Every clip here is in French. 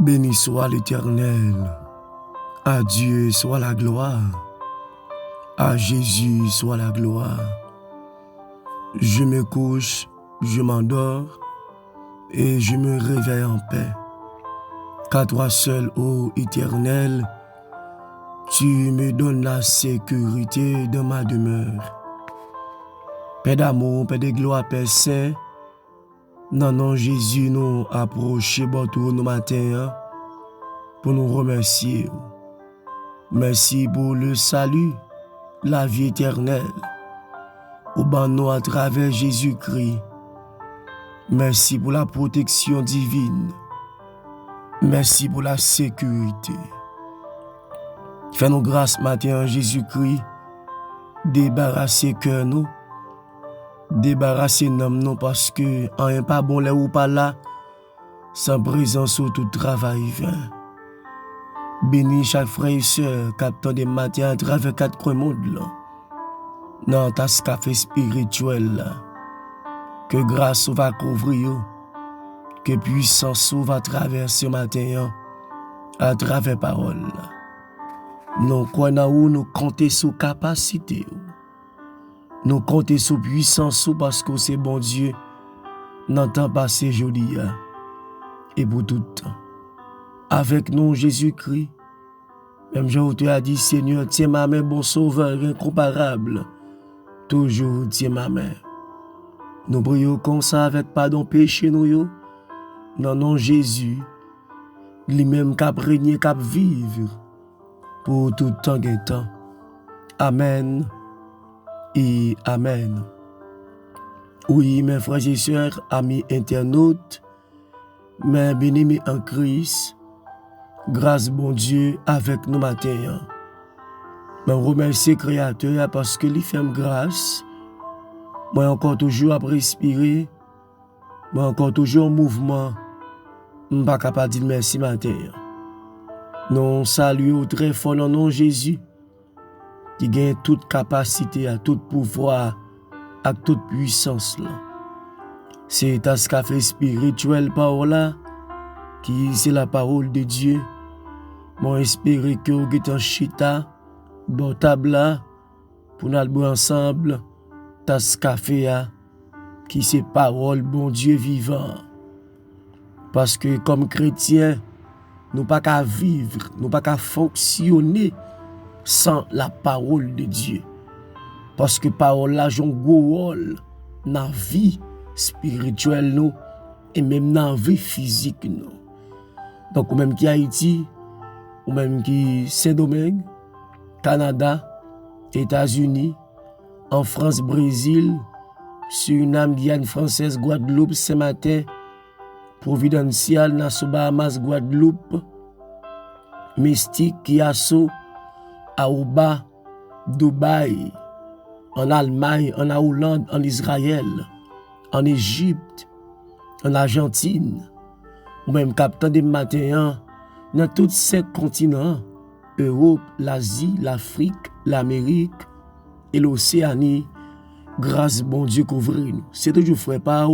Béni soit l'Éternel, à Dieu soit la gloire, à Jésus soit la gloire. Je me couche, je m'endors et je me réveille en paix. Car toi seul, ô Éternel, tu me donnes la sécurité de ma demeure. Père d'amour, Père de gloire, Père saint, non, Jésus, nous approchons nos matins pour nous remercier. Merci pour le salut, la vie éternelle, au nous à travers Jésus-Christ. Merci pour la protection divine. Merci pour la sécurité. Fais-nous grâce matin, Jésus-Christ, débarrasser cœur nous, débarrasser nous parce que rien pas bon là ou pas là, sans présence ou tout travail vain. Bénis chaque frère et sœur qui attend des matins à travers quatre coins monde là. Dans ta café spirituel là. Que grâce va couvrir, que puissance va traverser matin à travers parole. Nous croyons nous compter sur capacité. Nous compter sur puissance parce que c'est bon Dieu. Dans le temps passé joli et pour tout le temps. Avec nous Jésus-Christ. Même Jean te a dit Seigneur, tiens ma main, bon sauveur incomparable. Toujours tiens ma main. Nous prions comme ça avec pardon péché nous yo. Non, non, Jésus. Lui-même qui a régné, qui a vivre. Pour tout temps et temps. Amen. Et Amen. Oui, mes frères et sœurs, amis internautes, mes bien-aimés en Christ, grâce bon Dieu avec nous matin. Je remercie le Créateur parce que lui fait grâce. Moi encore toujours à respirer. Moi encore toujours en mouvement. Je ne suis pas capable de dire merci matin. Nous saluons très fort dans le nom de Jésus qui gagne toute capacité, à tout pouvoir, à toute puissance. C'est un café spirituel par là qui c'est la parole de Dieu. Moi espérer que vous êtes en chita, bon table pour nous aller ensemble, tas café qui c'est parole bon Dieu vivant. Parce que comme chrétiens, nous pas qu'à vivre, nous pas qu'à fonctionner sans la parole de Dieu. Parce que parole là joue un gros rôle dans la vie spirituelle nous et même dans la vie physique nous. Donc ou même qui Haïti, ou même qui Saint-Domingue, Canada, États-Unis, en France, Brésil, Suriname, Guyane française, Guadeloupe, Saint-Martin, Providencial, Nassau, Bahamas, Guadeloupe, Mystique, Kiasso, Aruba, Dubaï, en Allemagne, en Hollande, en Israël, en Égypte, en Argentine, ou même captant des matins, dans tous ces continents, Europe, l'Asie, l'Afrique, l'Amérique et l'Océanie, grâce bon Dieu couvre nous. C'est toujours frère par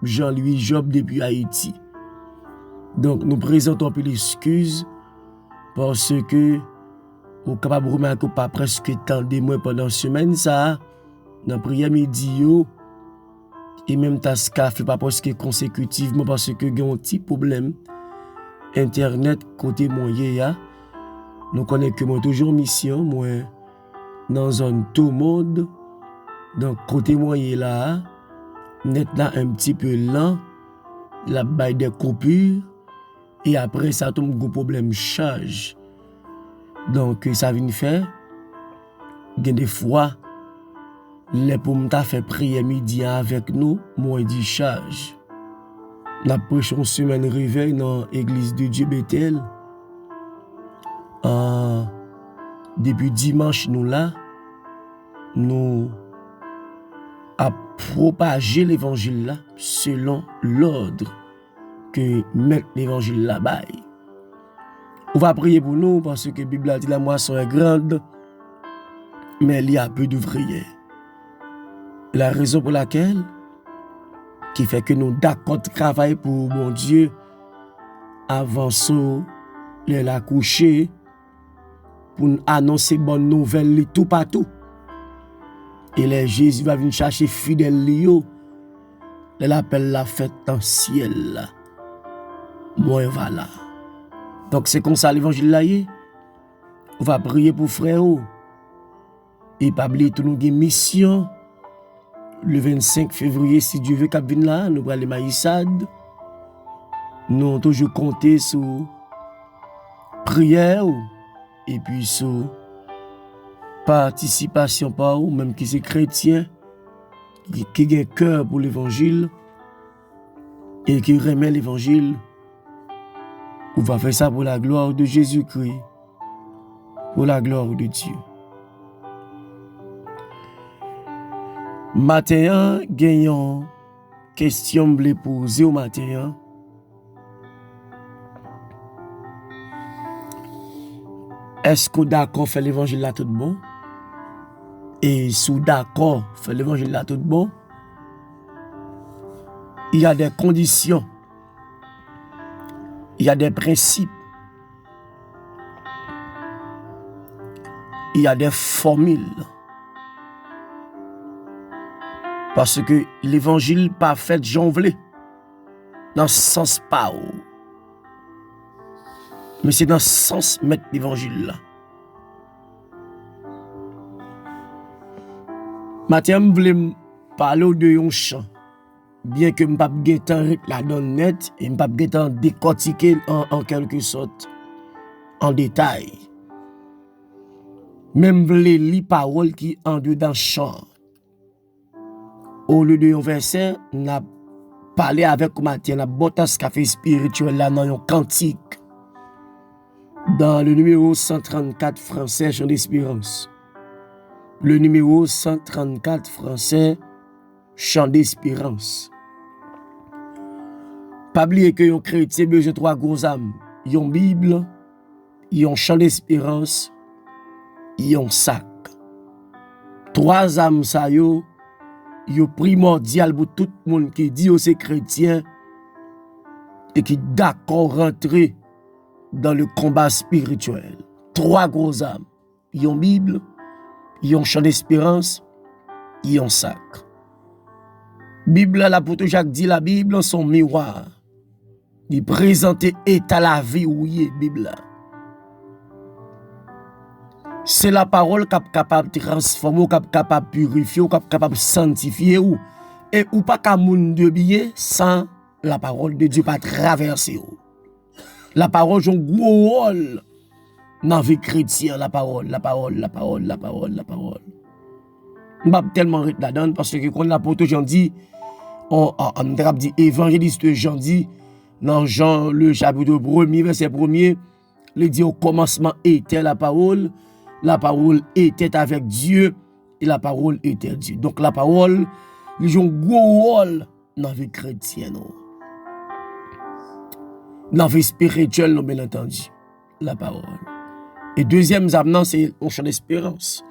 Jean-Louis Job depuis Haïti. Donc nous présentons un peu l'excuse parce que nous sommes capables de remarquer pas presque tant de mois pendant une semaine ça, dans la prière midi et même tas café pas presque consécutivement parce que il y a un petit problème internet côté moyen. Nous connaissons que moi toujours mission moi dans zone tout monde donc côté moyen là net là un petit peu lent la baille des coupures et après ça tombe un problème charge. Donc ça vient faire des fois les pour m'ta fait prière midi avec nous moi dit charge. La prochaine semaine réveil dans l'église de Dieu Bethel. Depuis dimanche nous là nous a propagé l'évangile là selon l'ordre que met l'évangile là-bas. On va prier pour nous parce que la Bible a dit la moisson est grande mais il y a peu d'ouvriers. La raison pour laquelle qui fait que nous d'accord travail pour mon Dieu avant la coucher pour nous annoncer bonne nouvelle tout partout. Et là, Jésus va venir chercher fidèle Lio. Il appelle la fête en ciel. Moi, voilà. Donc, c'est comme ça l'évangile là. On va prier pour frère. Et pas oublier tout nous une mission. Le 25 février, si Dieu veut qu'il vienne là, nous allons aller maïsade. Nous avons toujours compté sur prière et puis sur participation par ou même qui c'est chrétien, qui a un cœur pour l'évangile et qui remet l'évangile. On va faire ça pour la gloire de Jésus-Christ, pour la gloire de Dieu. Matin, gagnons question pour poser au matin. Est-ce que d'accord fait l'évangile là tout bon? Et sous d'accord fait l'évangile là tout bon, il y a des conditions, il y a des principes, il y a des formules. Parce que l'évangile pas fait jonvler dans ce sens pas. Mais c'est dans ce sens mettre l'évangile là. Matin, je voulais parler de un chant. Bien que je ne peux pas la donne net et je ne peux pas décortiquer en quelque sorte, en détail. Même je voulais lire paroles qui en dedans le chant. Au lieu de un verset, on a parlé avec Matin, on a boté ce café spirituel là dans un cantique. Dans le numéro 134 français, Chant d'espérance. Le numéro 134 français, Chant d'espérance. Pas oublier que les chrétiens besoin de 3 gros âmes. Ils ont Bible, ils ont Chant d'espérance, ils ont sac. 3 âmes ça yo primordial pour tout le monde qui dit que c'est chrétien et qui d'accord rentrer dans le combat spirituel. 3 gros âmes. Ils ont Bible, ils ont Chant d'espérance, ils ont sac. Bible, l'apôtre Jacques dit la Bible, son miroir. Il présente état la vie où il est, Bible. C'est la parole qui est capable de transformer, qui est capable de purifier, qui est capable de sanctifier. Et ou pas qu'un monde de bien sans la parole de Dieu pas traverser. La parole joue un gros rôle dans la vie chrétienne, la parole. Je ne vais pas tellement là-dedans parce que quand l'apôtre Jean dit, on dit évangéliste Jean dit, dans Jean le chapitre 1er, verset 1er, il dit au commencement était la parole était avec Dieu et la parole était Dieu. Donc la parole, il joue un gros rôle dans la vie chrétienne. Dans la vie spirituelle, bien entendu, la parole. Et deuxième amenant, c'est un chant d'espérance.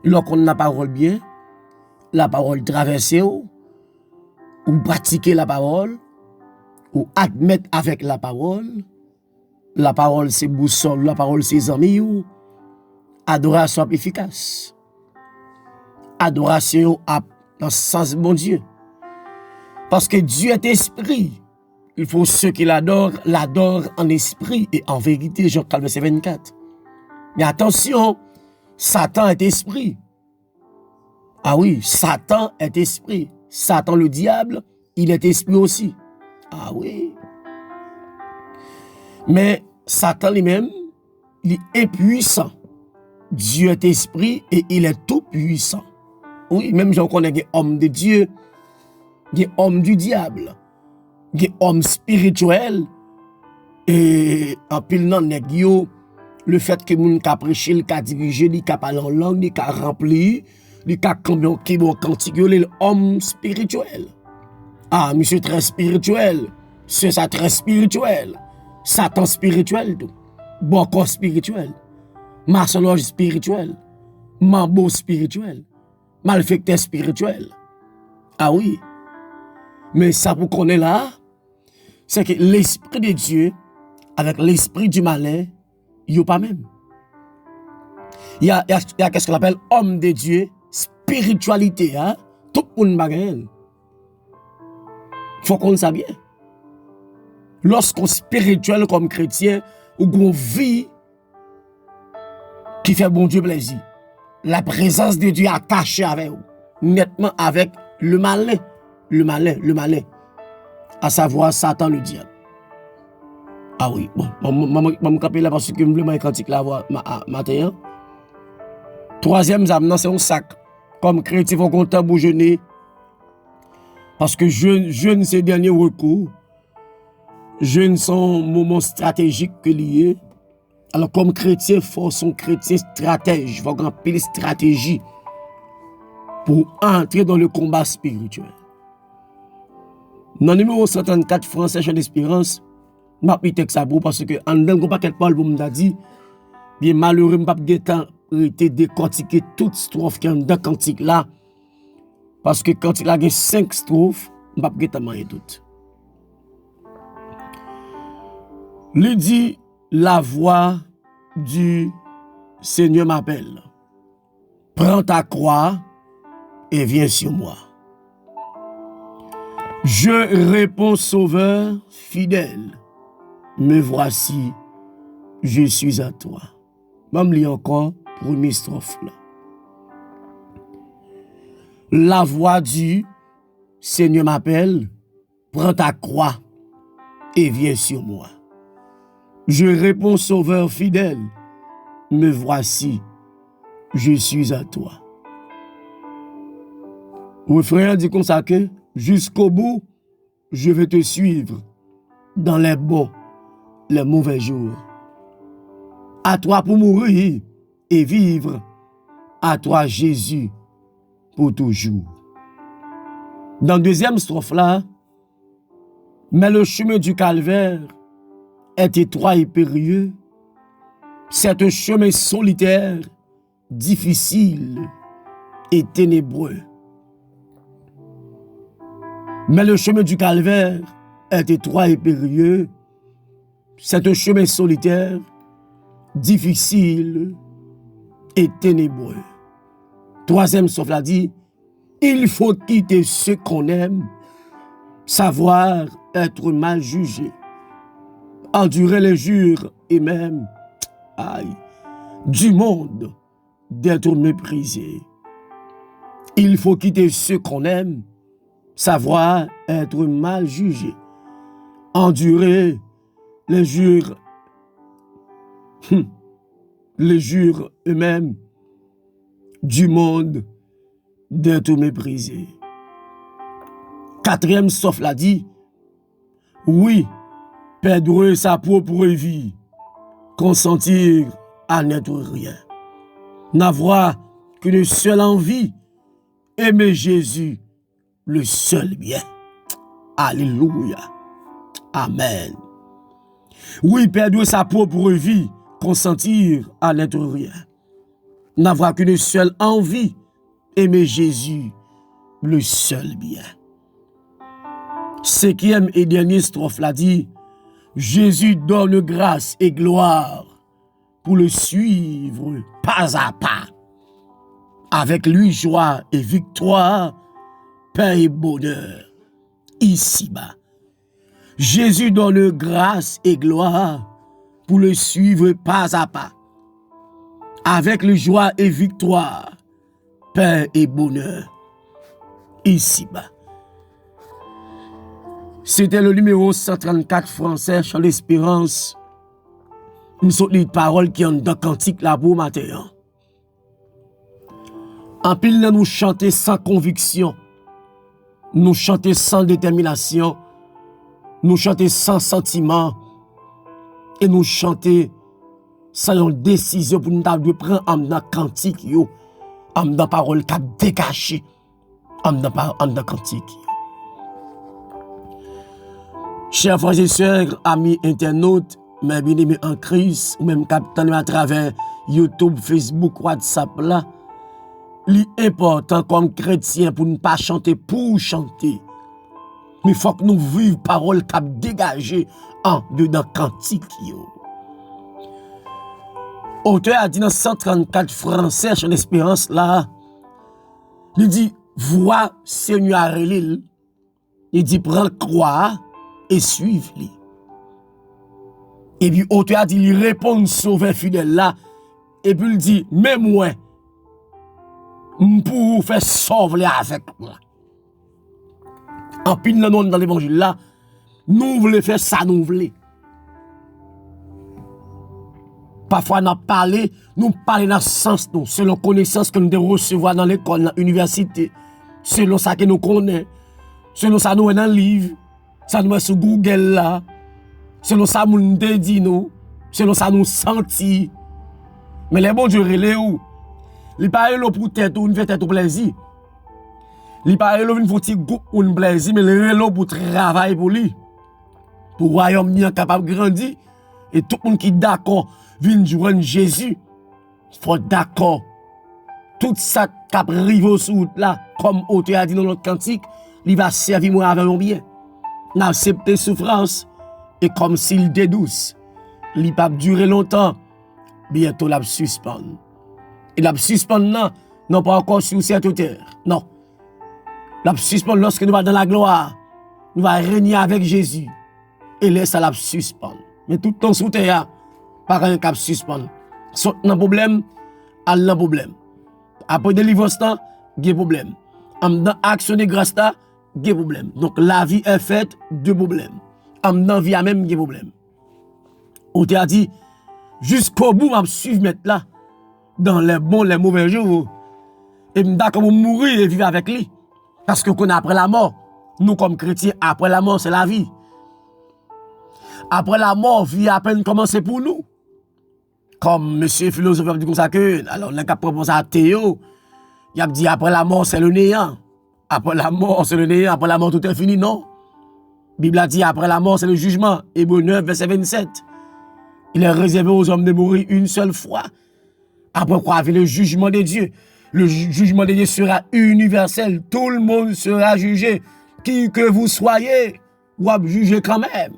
Lorsqu'on a la parole bien, la parole traversée, ou pratiquer la parole, ou admettre avec la parole c'est boussole, la parole c'est amis, ou adoration efficace. Adoration dans le sens de bon Dieu. Parce que Dieu est esprit. Il faut ceux qui l'adorent en esprit et en vérité. Jean 4, verset 24. Mais attention, Satan est esprit. Ah oui, Satan est esprit. Satan le diable, il est esprit aussi. Ah oui. Mais Satan lui-même, il est puissant. Dieu est esprit et il est tout puissant. Oui, même j'en connais des hommes de Dieu, des hommes du diable, des hommes spirituels. Et en pile nan nèg yo, le fait que moun ka prêcher, il ka diriger, il ka parler en langue, il ka remplir, il ka cambier bon cantique, l'homme spirituel. Ah, monsieur très spirituel, c'est ça très spirituel. Satan spirituel tout. Bon corps spirituel. Maçonnerie spirituel. Mambo spirituel. Malfecteur spirituel. Ah oui. Mais ça vous connaît là, c'est que l'esprit de Dieu avec l'esprit du malin, il n'y a pas même. Il y a qu'est-ce qu'on appelle homme de Dieu, spiritualité, hein? Tout le monde bagaille. Faut qu'on sache bien. Lorsqu'on spirituel comme chrétien, ou qu'on vit qui fait bon Dieu plaisir, la présence de Dieu est attachée avec vous, nettement avec le malin, à savoir Satan le diable. Ah oui, bon, je me capte là parce que je voulais cantique la voix matin. Troisième âme, c'est un sac. Comme chrétien, il faut qu'on t'en bougeonner. Parce que jeûne ces derniers recours. Jeûne sont moment stratégique que lié. Alors, comme chrétien, il faut son chrétien stratège. Il faut qu'on ait une stratégie pour entrer dans le combat spirituel. Dans le numéro 134 français, Chant d'Espérance, je vais appeler ça parce que en dedans, pas quelque part, vous m'avez dit, bien malheureux, je n'ai pas été décortiquer toute strophe qui est dans le cantique là. Parce que quand il a 5 strophes, je ne vais pas manger toutes. Il dit, la voix du Seigneur m'appelle. Prends ta croix et viens sur moi. Je réponds, Sauveur fidèle. Me voici, je suis à toi. Même lui encore, première strophe là. La voix du Seigneur m'appelle, prends ta croix et viens sur moi. Je réponds, Sauveur fidèle, me voici, je suis à toi. Le frère dit comme ça que jusqu'au bout, je vais te suivre dans les bons, les mauvais jours. À toi pour mourir et vivre, à toi Jésus pour toujours. Dans la deuxième strophe là, mais le chemin du calvaire est étroit et périlleux. C'est un chemin solitaire, difficile et ténébreux. Mais le chemin du calvaire est étroit et périlleux. C'est un chemin solitaire, difficile et ténébreux. Troisième strophe là dit, il faut quitter ce qu'on aime, savoir être mal jugé, endurer les jures et même, du monde d'être méprisé. Il faut quitter ce qu'on aime, savoir être mal jugé, endurer les jures eux-mêmes, du monde d'être méprisé. Quatrième strophe l'a dit, oui, perdre sa propre vie, consentir à n'être rien, n'avoir qu'une seule envie, aimer Jésus, le seul bien. Alléluia. Amen. Oui, perdre sa propre vie, consentir à n'être rien, n'avoir qu'une seule envie, aimer Jésus, le seul bien. Cinquième et dernière strophe l'a dit, Jésus donne grâce et gloire pour le suivre pas à pas. Avec lui, joie et victoire, paix et bonheur, ici-bas. Jésus donne grâce et gloire pour le suivre pas à pas. Avec lui, joie et victoire, paix et bonheur, ici-bas. C'était le numéro 134 français, Chant d'Espérance. Une solide parole qui est dans le cantique là pour matin. En pile, nous chanter sans conviction, nous chanter sans détermination, nous chanter sans sentiment, et nous chanter sans une décision pour nous prendre en dans cantique, en dans parole qui a dégagé, en dans cantique. Chers frères et sœurs, amis internautes, mes bien-aimés en Christ, ou même capitaine à travers YouTube, Facebook, WhatsApp là, l'important comme chrétien pour ne pas chanter pour chanter. Mais il faut que nous vivions parole qui a dégagé en dedans cantique. Auteur a dit dans 134 français sur l'espérance là, il dit, vois Seigneur l'île, il dit, prends croix et suive-les. Et puis auteur a dit, il répond sauveur fidèle là, et puis il dit, mais moi, pour vous faire sauver avec moi. En pile dans l'évangile là, nous voulons faire ça, nous voulons. Parfois, nous parlons dans le sens, nous, selon la connaissance que nous devons recevoir dans l'école, dans l'université, selon ça que nous connaissons, selon ça nous est dans le livre, ça nous est sur Google là, selon ça nous dit nous, selon ça nous sentis. Mais les bons Dieu, les où? Ils parlent là pour tête ou une tête au plaisir. Ils parlent là pour un petit groupe ou un plaisir, mais les là pour travailler pour lui. Pour le royaume ni capable de grandir. Et tout le monde qui est d'accord vient joindre Jésus. Il faut d'accord. Tout ça qui arrive sur là, comme auteur a dit dans notre cantique, il va servir moi avec mon bien. N'accepter souffrance et comme s'il dédouce. Il ne va pas durer longtemps. Bientôt, il va suspendre. Et la suspendre, non pas encore sur cette terre. Non. La suspendre lorsque nous allons dans la gloire. Nous allons régner avec Jésus. Et laisse la suspendre. Mais tout le temps sous terre, pas un cap suspendre. Saute dans le problème, al dans le problème. Après délivrance, il y a problème. Dans action de grâce, il y a problème. Donc la vie est faite de problèmes. Dans la vie même, il y a problème. On t'a dit, jusqu'au bout, je vais suivre maintenant là. Dans les bons, les mauvais jours. Et je d'accord pour mourir et vivre avec lui. Parce que qu'on après la mort, nous comme chrétiens, après la mort, c'est la vie. Après la mort, vie à peine commencé pour nous. Comme monsieur philosophe a dit comme ça que, alors on a proposé à Théo, il a dit après la mort, c'est le néant. Après la mort, c'est le néant. Après la mort, tout est fini, non. La Bible a dit après la mort, c'est le jugement. Hébreux 9, verset 27. Il est réservé aux hommes de mourir une seule fois. Après quoi, avec le jugement de Dieu. Le jugement de Dieu sera universel. Tout le monde sera jugé. Qui que vous soyez, vous êtes jugé quand même.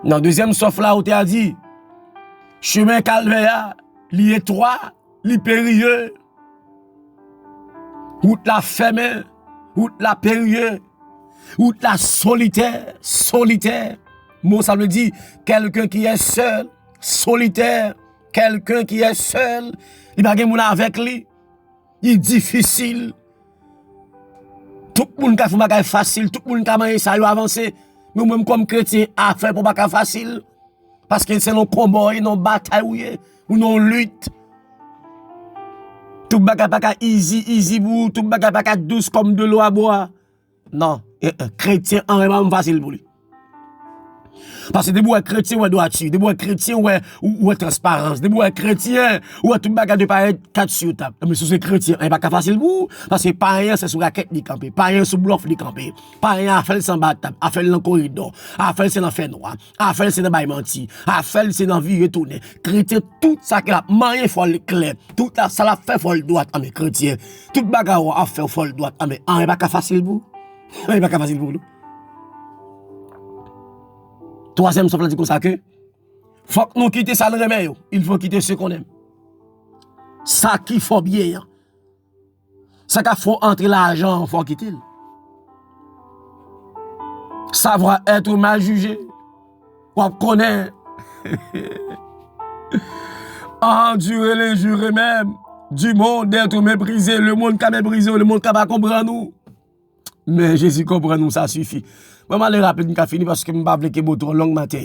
Dans le deuxième sauf là où tu as dit, chemin calvaire, li étroit, li périlleux, route la fermée, route la périlleux, route la solitaire, solitaire. Mot ça veut dire quelqu'un qui est seul, solitaire, quelqu'un qui est seul, il va gagner avec lui, il est difficile. Tout le monde qui fait facile, tout le monde qui a mangé ça, il avancer. Nous-mêmes, comme chrétiens, à faire pour pas facile. Parce que c'est nos combats, nos batailles, ou nos luttes. Tout le monde pas easy, tout le monde pas douce comme de l'eau à boire. Non, chrétien, en vraiment facile pour lui. Parce que des bouts chrétiens ou droiture, des bouts chrétiens ou transparence, des bouts chrétiens ou tout bagage de pareil 4 sur table. Mais si c'est chrétien, il pas facile pour parce que pas rien c'est sur raquette de camper, pas rien sur bluff de camper, pas rien à faire sans battre, à faire dans le corridor, à faire c'est dans fait noir, à faire c'est dans bail menti, à faire c'est dans vie retourner. Chrétien tout ça que la moyen faut le clair, tout ça la fait faut le droit à mes chrétiens. Tout bagage à faire faut le droit, mais il pas facile pour. Il pas facile pour nous. Troisième sauf là dit comme ça que faut que nous quitter ça le remède, il faut quitter ce qu'on aime. Ça qui faut bien. Ça qu'il faut entrer l'argent, faut quitter. Savoir être mal jugé. Ou connaître endurer les jurés même du monde d'être méprisé, le monde qui a méprisé, le monde qui va comprendre nous. Mais Jésus comprend nous, ça suffit. Moi, je vais rappeler que fini parce que je ne vais pas vous trop long matin.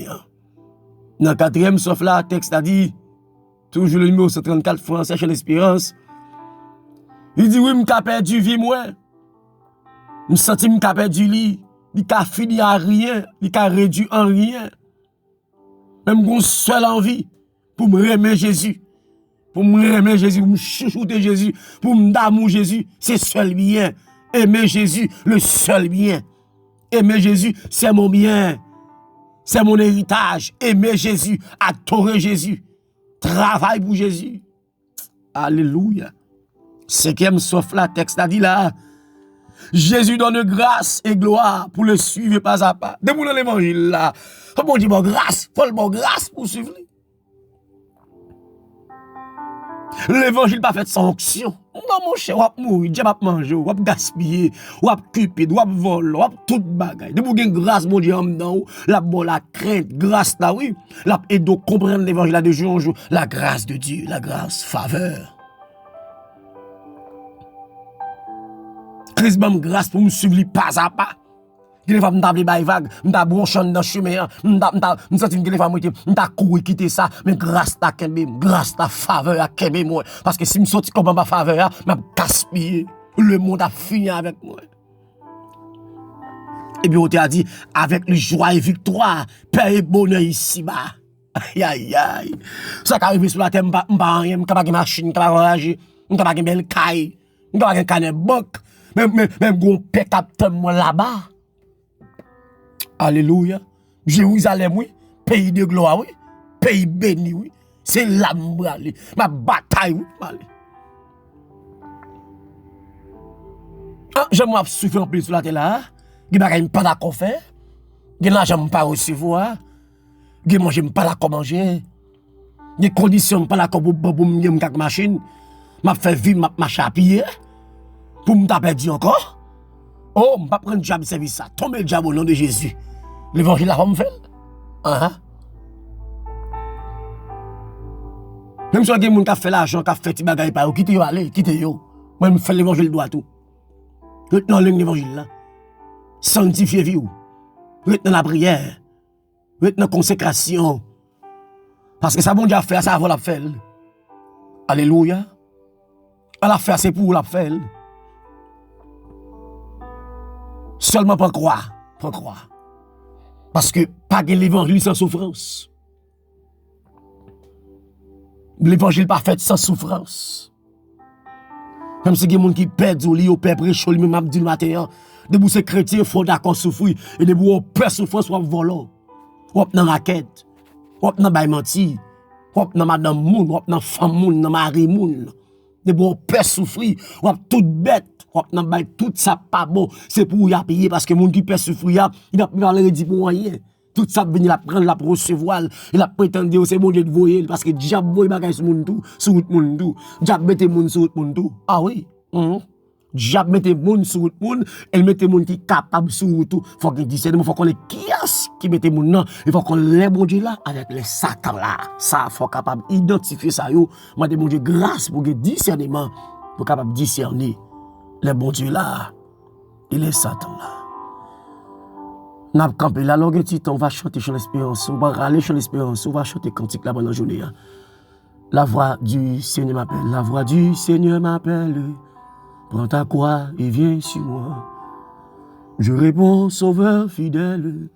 Dans le quatrième, sauf là, le texte a dit, toujours le numéro 134 français chez l'Espérance. Il dit, oui, je suis perdu vie, moi. Je me sens que je suis perdu lit. Il n'a fini à rien. Il n'a réduit en rien. Même une seule envie pour me remettre Jésus. Pour me remettre Jésus, pour me chouchouter Jésus, pour me d'amour Jésus. C'est seul bien. Aimer Jésus, le seul bien. Aimer Jésus, c'est mon bien. C'est mon héritage. Aimer Jésus, adorer Jésus. Travail pour Jésus. Alléluia. Cinquième sauf là, texte a dit là. Jésus donne grâce et gloire pour le suivre pas à pas. Depuis l'évangile là, bon Dieu, bon grâce, faut le bon grâce pour suivre. L'évangile pas fait sans onction. Non mon cher, wap mourir, Dieu va manger, wap gaspiller, wap cupide, wap vol, wap tout bagay. De pour gagner grâce mon Dieu en dedans, la bonne la crainte, grâce là oui, la et donc comprendre l'évangile là de jour en jour, la grâce de Dieu, la grâce, faveur. Christ m'a grâce pour me suivre pas à pas. Des fois, m't'a bay vague, m't'a bronchon dans chemin, m't'a senti que les femmes m't'a couru quitter ça, mais grâce ta kembe, grâce ta faveur à kembe moi parce que si me sorti comme ma faveur, m'a gaspillé. Le monde a fini avec moi. Et puis on t'a dit avec le joie et victoire, paix et bonheur ici bas. Aïe aïe aïe. Ça qui arrive sur la terre, m'pa rien, m'pa pas machine, m'pa pas voyager, m'pa pas belle caille, m'pa pas canne banque, même gon paix capteur moi là-bas. Alléluia. Jérusalem, oui. Pays de gloire, oui. Pays béni, oui. C'est là ma bataille, oui. Ah, je m'en souffre en plus sur la télé là. Je ne pas d'accord faire. Je n'ai pas recevoir. Je ne pas d'accord manger. Les conditions pas d'accord pour me machine. Je fais vivre ma marche à pied. Pour me taper encore. Oh, je ne vais pas prendre le diable service ça. Tomber le diable au nom de Jésus. L'évangile a fait. Même si il y a des gens qui fait l'argent, qui fait des bagages, quittez yo, allez, quittez yo. Moi, je fais l'évangile droit tout. Retenez l'évangile là. Sanctifiez vous. Retenez la prière. Retenez la consécration. Parce que ça, bon Dieu a fait, ça va la faire. Alléluia. Elle a fait, c'est pour la faire. Seulement pour croire. Pour croire. Parce que pas de l'évangile sans souffrance. L'évangile pas fait sans souffrance. Même si il y a des gens qui perdent au lit, au père prêche, même m'a dit le matin, de vous ces chrétiens, il faut d'accord souffrir. Et de vous peur souffrance, ou volant, ou dans la quête, ou dans la menti, ou dans madame moun, ou dans femme moun, dans mari moun. De vous peur souffrir, ou tout bête. Tout ça pas bon, c'est pour y payer parce que les gens qui peuvent souffrir, il a pas le pour rien. Tout ça venir la prendre, la recevoir, il a prétendu c'est bon Dieu de voyer parce que diable voye bagay sur moun tout, sur moun tout. Diable mette moun sur moun tout. Ah oui. Diable mette moun sur moun, elle mette moun qui capable sur tout. Faut qu'il dise faut qu'on les qui mette moun non, il faut qu'on les bon Dieu là avec les satan là. Ça faut capable identifier ça yo. Moi de mon Dieu grâce pour que discernement pour capable discerner. Les bon Dieu là, il est Satan là. N'a pas campé la longue titre, on va chanter sur l'espérance, on va râler sur l'espérance, on va chanter cantique là pendant la journée. La voix du Seigneur m'appelle, la voix du Seigneur m'appelle. Prends ta croix et viens sur moi. Je réponds, Sauveur fidèle.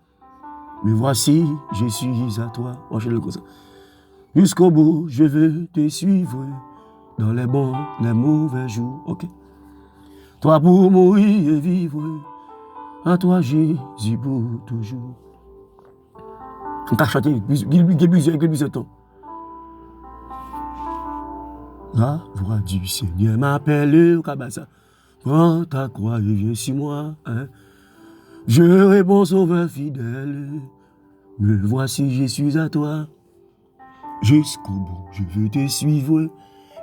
Me voici, je suis à toi. Jusqu'au bout, je veux te suivre dans les bons, les mauvais jours. Ok. Toi pour mourir et vivre, à toi Jésus pour toujours. On t'a chanté, plusieurs temps. La voix du Seigneur m'appelle au cabasa. Prends ta croix et viens sur moi. Je réponds, Sauveur fidèle. Me voici, je suis à toi. Jusqu'au bout, je veux te suivre.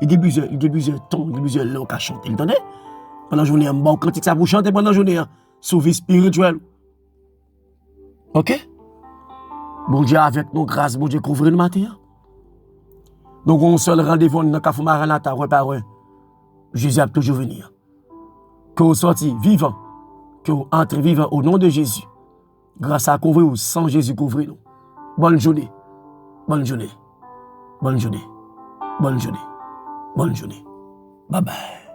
Il y a plusieurs temps, il y a plusieurs langues à chanter. Vous entendez? Pendant la journée, on cantique ça pour chanter pendant la journée. Sauver spirituel. Ok? Bon Dieu, avec nos grâces, bon Dieu, couvre le matin. Donc, on seul rendez-vous dans le Café Maranatha, par un. Jésus a toujours venir. Que vous sortiez vivant, que vous entrez vivant au nom de Jésus. Grâce à couvrir ou sans Jésus couvrir nous. Bonne journée. Bonne journée. Bonne journée. Bonne journée. Bonne journée. Bye bye.